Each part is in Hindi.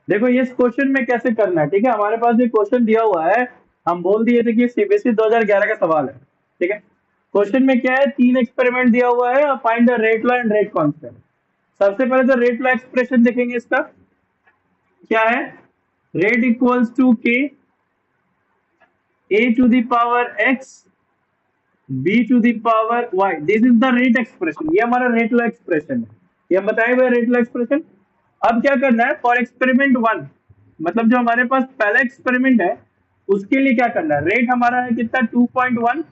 देखो ये इस क्वेश्चन में कैसे करना है, ठीक है। हमारे पास जो क्वेश्चन दिया हुआ है, हम बोल दिए थे कि सीबीएसई 2011 का सवाल है, ठीक है। क्वेश्चन में क्या है, 3 एक्सपेरिमेंट दिया हुआ है और find the rate law and rate constant. सबसे पहले तो रेट लॉ एक्सप्रेशन देखेंगे इसका। क्या है, rate equals to K A to the power X B to the power Y, this is the rate expression. ये हमारा रेट लॉ एक्सप्रेशन है, ये हम बताए हुए रेट लॉ एक्सप्रेशन। अब क्या करना है, फॉर एक्सपेरिमेंट 1, मतलब जो हमारे पास पहला एक्सपेरिमेंट है उसके लिए क्या करना है, रेट हमारा है कितना 2.1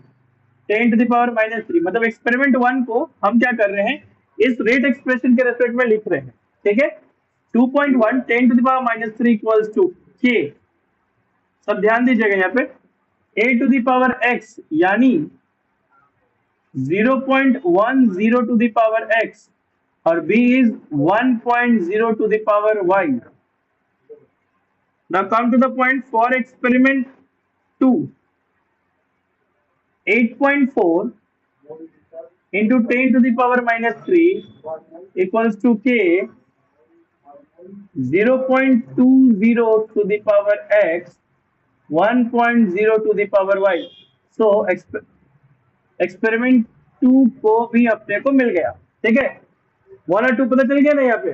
10 टू द पावर -3, मतलब एक्सपेरिमेंट 1 को हम क्या कर रहे हैं, इस रेट एक्सप्रेशन के रेस्पेक्ट में लिख रहे हैं, ठीक है। 2.1 10 to the power -3 equals to k, सब ध्यान दीजिएगा यहाँ पे, a to the power x यानी 0.10 टू द पावर x और b is 1.0 to the power y. Now come to the point for experiment 2. 8.4 into 10 to the power -3 equals to k 0.20 to the power x 1.0 to the power y. So experiment 2 को भी अपने को मिल गया, ठीक है। 1 और 2 पता चल गया ना यहाँ पे,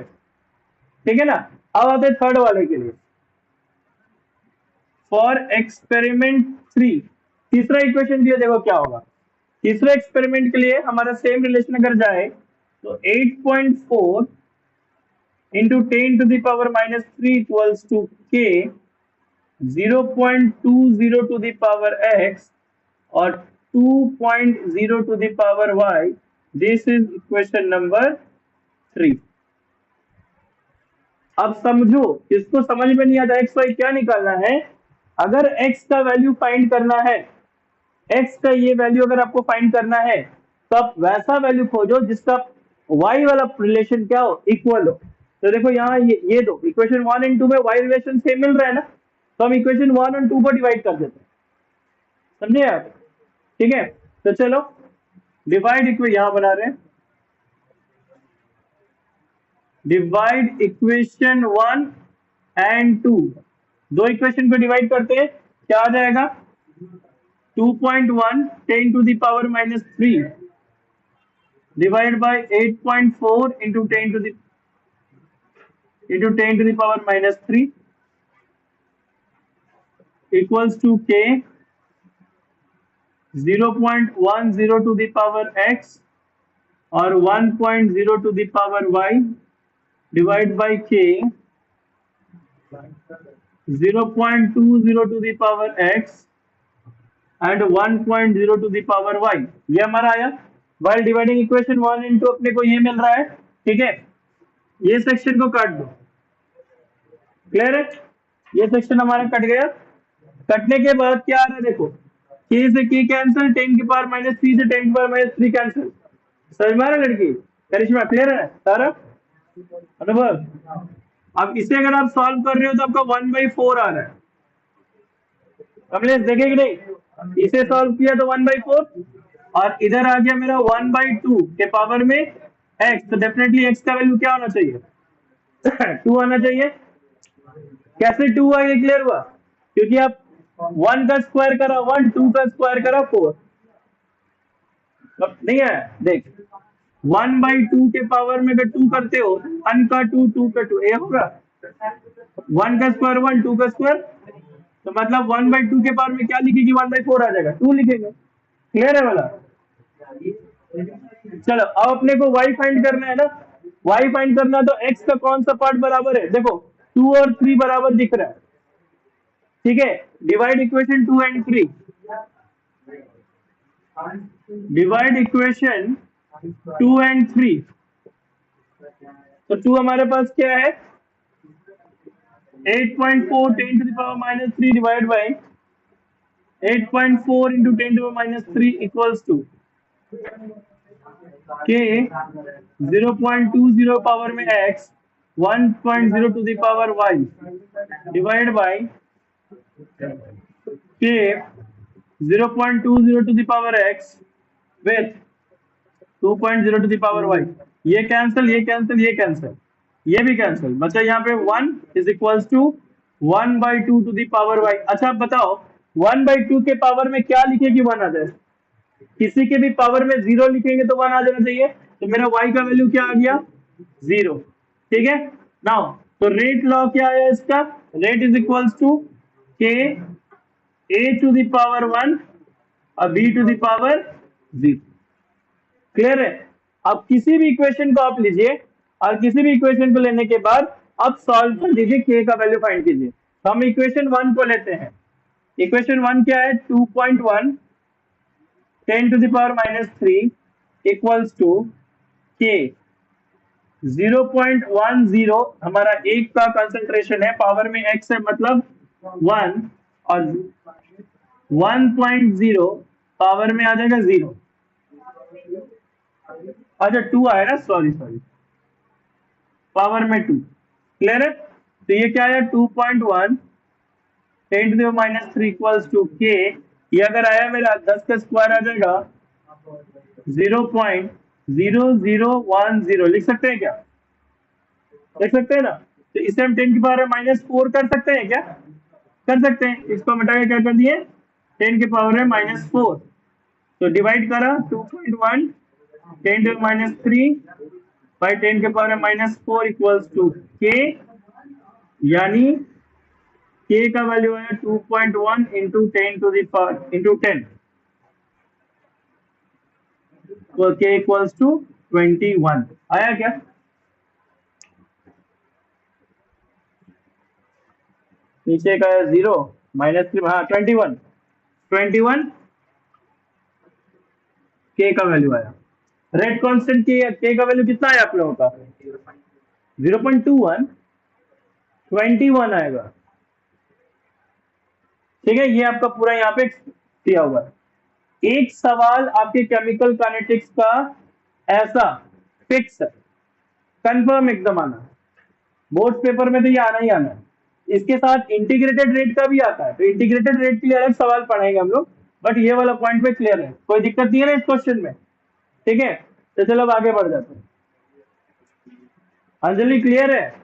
ठीक है ना। अब आते हैं थर्ड वाले के लिए, फॉर एक्सपेरिमेंट 3। तीसरा इक्वेशन दिया, देखो क्या होगा। तीसरे एक्सपेरिमेंट के लिए हमारा सेम रिलेशन अगर जाए तो 8.4 into 10 to the power -3 equals to k 0.20 to the power x और 2.0 to the power y। This is equation number 3। अब समझो, इसको समझ में नहीं आता एक्स वाई क्या निकालना है। अगर x का वैल्यू फाइंड करना है, x का ये वैल्यू अगर आपको फाइंड करना है, तो आप वैसा वैल्यू खोजो जिसका y वाला रिलेशन क्या हो, इक्वल हो। तो देखो यहाँ ये दो इक्वेशन 1 एंड 2 में y रिलेशन सेम मिल रहा है ना, तो हम इक्वेशन 1 और 2 को डिवाइड कर देते हैं, समझे आप, ठीक है। तो चलो डिवाइड इक्वेशन यहां बना रहे हैं, डिवाइड इक्वेशन 1 एंड 2, दो इक्वेशन को डिवाइड करते हैं, क्या आ जाएगा 2.1 10 to the power -3 divide by 8.4 into 10 to the power -3 equals to k 0.10 to the power x और 1.0 to the power y divide by k 0.20 to the power x and 1.0 to the power y। ये हमारा आया। वाइल डिवाइडिंग इक्वेशन 1 एंड 2 अपने को ये मिल रहा है, ठीक है। ये सेक्शन को काट दो, क्लियर है, ये सेक्शन हमारा कट गया। कटने के बाद क्या आ रहा है, देखो k से k कैंसिल, 10 की पावर -3 से 10 की पावर -3 कैंसिल। समझ में आ रहा है लड़की, करिश्मा, क्लियर है सारा अनुभव। अब इसे अगर आप सॉल्व कर रहे हो तो आपका 1/4 आ रहा है, कमलेश देखेंगे नहीं, इसे सॉल्व किया तो 1/4 और इधर आ गया मेरा 1/2 के पावर में x, तो डेफिनेटली x का वैल्यू क्या होना चाहिए 2 आना चाहिए। कैसे 2 आ गया, क्लियर हुआ, क्योंकि आप 1 का स्क्वायर करा 1, 2 का स्क्वायर करा 4, नहीं है देख 1/2 के पावर में अगर 2 करते हो, 1 का 2 2 का 2 ये होगा, 1 का स्क्वायर 1, 2 का स्क्वायर, तो मतलब 1/2 के पावर में क्या लिखेगी, 1/4 आ जाएगा, 2 लिखेंगे, क्लियर है वाला। चलो अब अपने को y फाइंड करना है ना, y फाइंड करना है तो x का कौन सा पार्ट बराबर है, देखो 2 और 3 बराबर दिख रहा है, ठीक है। Divide equation 2 and 3, divide equation 2 and 3, तो 2 हमारे पास क्या है 8.4 10 to the power -3 divided by 8.4 into 10 to the power -3 equals to k 0.20 power में x 1.0 to the power y divided by k 0.20 to the power x with 2.0 to the power y। ये कैंसिल, ये कैंसिल, ये कैंसिल, ये भी कैंसिल बचा यहाँ पे 1 is equals to 1/2 to the power y। अच्छा आप बताओ 1/2 के पावर में क्या लिखे कि 1 आ जाए? किसी के भी पावर में 0 लिखेंगे तो 1 आ जाना चाहिए, तो मेरा y का वैल्यू क्या आ गया? 0। ठीक है, नाउ तो रेट लॉ क्या है इसका? Rate is equals to k a to the power 1 और b to the power 0। Clear है? अब किसी भी इक्वेशन को आप लीजिए और किसी भी इक्वेशन को लेने के बाद अब सॉल्व कर दीजिए, k का वैल्यू फाइंड कीजिए। तो हम इक्वेशन 1 को लेते हैं। इक्वेशन 1 क्या है? 2.1 10 to the power -3 equals to k 0.10 हमारा एक का कंसंट्रेशन है, पावर में x है मतलब 1 और 1.0 पावर में आ जाएगा 0। अच्छा 2 आया ना, सॉरी पावर में 2। क्लियर है? तो ये क्या है? 2.1 10 to the -3 equals to k। ये अगर आया मेरा 10 का स्क्वायर आ जाएगा 0.0010। लिख सकते हैं क्या? लिख सकते हैं ना? तो इसे हम 10 की पावर -4 कर सकते हैं क्या? कर सकते हैं। इसको मिटा के क्या कर दिए? 10 की पावर है -4। तो डिवाइड करा 2.1 10 टू -3 बाई 10 के पावर -4 इक्वल्स टू k, यानी k का वैल्यू है 2.1 into 10 to the power into 10, तो k इक्वल्स टू 21। आया क्या? नीचे का 0 -3, हाँ 21 k का वैल्यू आया। रेट कांस्टेंट k का वैल्यू कितना है आप लोगों का? 0.21 21 आएगा। ठीक है, ये आपका पूरा यहाँ पे दिया हुआ है। एक सवाल आपके केमिकल काइनेटिक्स का ऐसा फिक्स है, कंफर्म एकदम आना, बोर्ड पेपर में तो ये आना ही आना है। इसके साथ इंटीग्रेटेड रेट का भी आता है, तो इंटीग्रेटेड रेट के लिए अलग सवाल पढ़ाएंगे हम लोग, बट ये वाला पॉइंट पे क्लियर है, कोई दिक्कत नहीं है ना इस क्वेश्चन में? ठीक है, तो चलो अब आगे बढ़ जाते हैं। अंजलि क्लियर है?